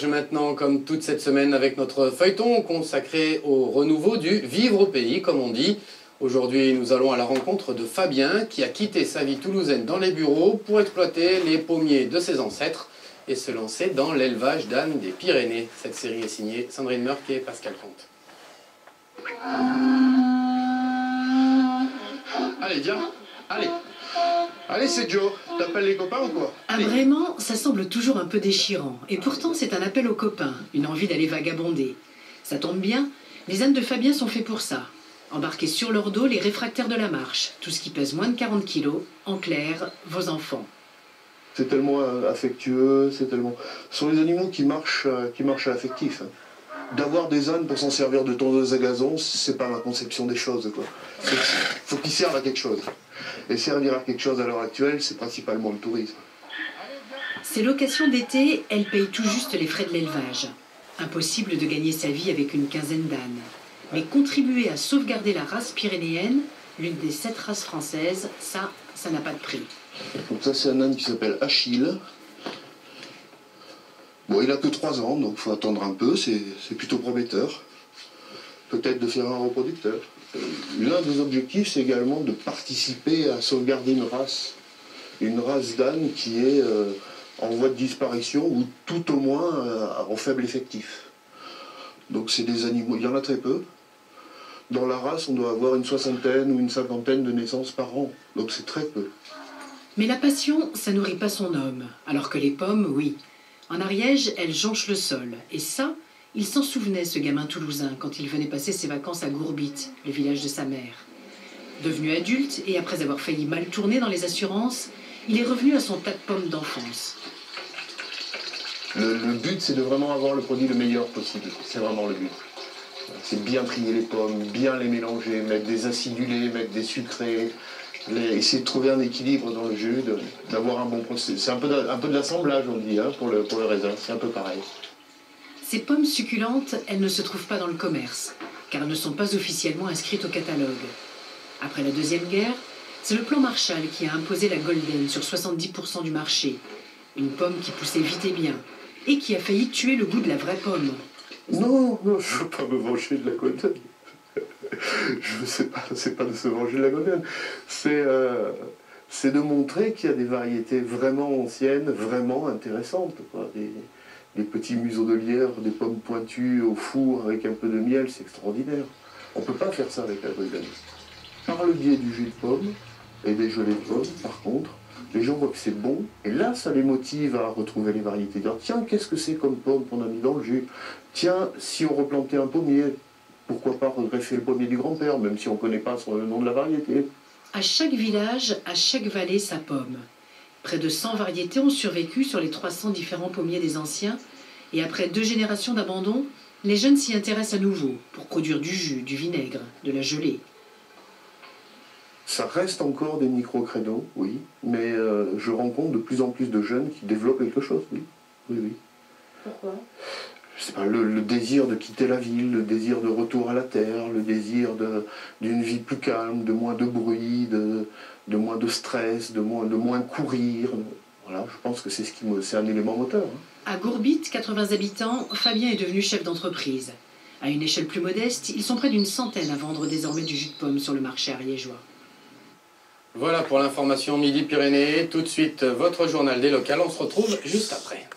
Maintenant, comme toute cette semaine, avec notre feuilleton consacré au renouveau du vivre au pays, comme on dit. Aujourd'hui, nous allons à la rencontre de Fabien, qui a quitté sa vie toulousaine dans les bureaux pour exploiter les pommiers de ses ancêtres et se lancer dans l'élevage d'ânes des Pyrénées. Cette série est signée Sandrine Meurque et Pascal Comte. Allez, viens, allez. Allez, c'est Joe. T'appelles les copains ou quoi? Ah, vraiment, ça semble toujours un peu déchirant. Et pourtant, c'est un appel aux copains, une envie d'aller vagabonder. Ça tombe bien, les ânes de Fabien sont faits pour ça. Embarquer sur leur dos les réfractaires de la marche, tout ce qui pèse moins de 40 kilos, en clair, vos enfants. C'est tellement affectueux, c'est tellement... Ce sont les animaux qui marchent à l'affectif. Hein. D'avoir des ânes pour s'en servir de tondeuse à gazon, c'est pas ma conception des choses, quoi. Faut qu'ils servent à quelque chose. Et servir à quelque chose à l'heure actuelle, c'est principalement le tourisme. Ces locations d'été, elles payent tout juste les frais de l'élevage. Impossible de gagner sa vie avec une quinzaine d'ânes. Mais contribuer à sauvegarder la race pyrénéenne, l'une des 7 races françaises, ça n'a pas de prix. Donc ça, c'est un âne qui s'appelle Achille. Bon, il a que 3 ans, donc il faut attendre un peu, c'est plutôt prometteur. Peut-être de faire un reproducteur. L'un des objectifs, c'est également de participer à sauvegarder une race d'âne qui est en voie de disparition ou tout au moins en faible effectif. Donc c'est des animaux, il y en a très peu. Dans la race, on doit avoir une 60aine ou une 50aine de naissances par an, donc c'est très peu. Mais la passion, ça nourrit pas son homme, alors que les pommes, oui. En Ariège, elles jonchent le sol, et ça, il s'en souvenait, ce gamin toulousain, quand il venait passer ses vacances à Gourbit, le village de sa mère. Devenu adulte, et après avoir failli mal tourner dans les assurances, il est revenu à son tas de pommes d'enfance. Le but, c'est de vraiment avoir le produit le meilleur possible. C'est vraiment le but. C'est bien trier les pommes, bien les mélanger, mettre des acidulés, mettre des sucrés, essayer de trouver un équilibre dans le jus, d'avoir un bon processus. C'est un peu de l'assemblage, on dit, hein, pour le raisin. C'est un peu pareil. Ces pommes succulentes, elles ne se trouvent pas dans le commerce, car elles ne sont pas officiellement inscrites au catalogue. Après la Deuxième Guerre, c'est le plan Marshall qui a imposé la Golden sur 70% du marché. Une pomme qui poussait vite et bien, et qui a failli tuer le goût de la vraie pomme. Non, je ne veux pas me venger de la Golden. C'est pas de se venger de la Golden. C'est de montrer qu'il y a des variétés vraiment anciennes, vraiment intéressantes, quoi. Des petits museaux de lierre, des pommes pointues au four avec un peu de miel, c'est extraordinaire. On ne peut pas faire ça avec la Golden. Par le biais du jus de pomme et des gelées de pommes, par contre, les gens voient que c'est bon, et là, ça les motive à retrouver les variétés. Dire, tiens, qu'est-ce que c'est comme pomme qu'on a mis dans le jus? Tiens, si on replantait un pommier, pourquoi pas regreffer le pommier du grand-père, même si on ne connaît pas le nom de la variété? À chaque village, à chaque vallée, sa pomme. Près de 100 variétés ont survécu sur les 300 différents pommiers des anciens, et après 2 générations d'abandon, les jeunes s'y intéressent à nouveau pour produire du jus, du vinaigre, de la gelée. Ça reste encore des micro-créneaux, oui, mais je rencontre de plus en plus de jeunes qui développent quelque chose, oui. Oui, oui. Pourquoi? Je sais pas, le désir de quitter la ville, le désir de retour à la terre, le désir d'une vie plus calme, de moins de bruit, de moins de stress, de moins courir. Voilà, je pense que c'est un élément moteur. Hein. À Gourbit, 80 habitants, Fabien est devenu chef d'entreprise. À une échelle plus modeste, ils sont près d'une centaine à vendre désormais du jus de pomme sur le marché ariégeois. Voilà pour l'information Midi Pyrénées. Tout de suite, votre journal des locales. On se retrouve juste après.